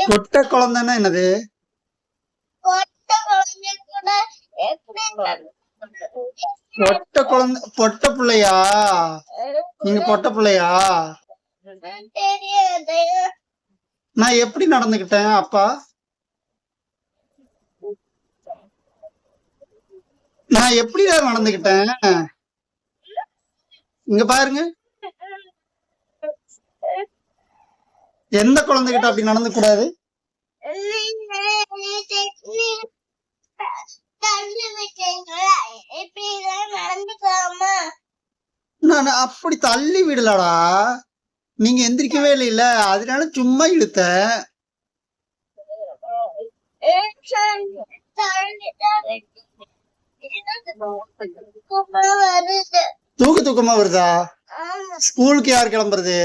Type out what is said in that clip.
பொட்ட குழந்தைன்னா என்னது? பொட்ட குழந்தை பொட்ட பிள்ளையா? நீங்க பொட்ட பிள்ளையா? நான் எப்படி நடந்துகிட்டேன் அப்பா? நான் எப்படிதான் நடந்துகிட்டேன்? இங்க பாருங்க, எந்த குழந்தைகிட்ட அப்படி நடந்து கூடாது? நான் அப்படி தள்ளி விடலடா, நீங்க எந்திரிக்கவே இல்ல, அதனால சும்மா இழுத்த. தூக்கமா வருதா? ஸ்கூலுக்கு யார் கிளம்புறது?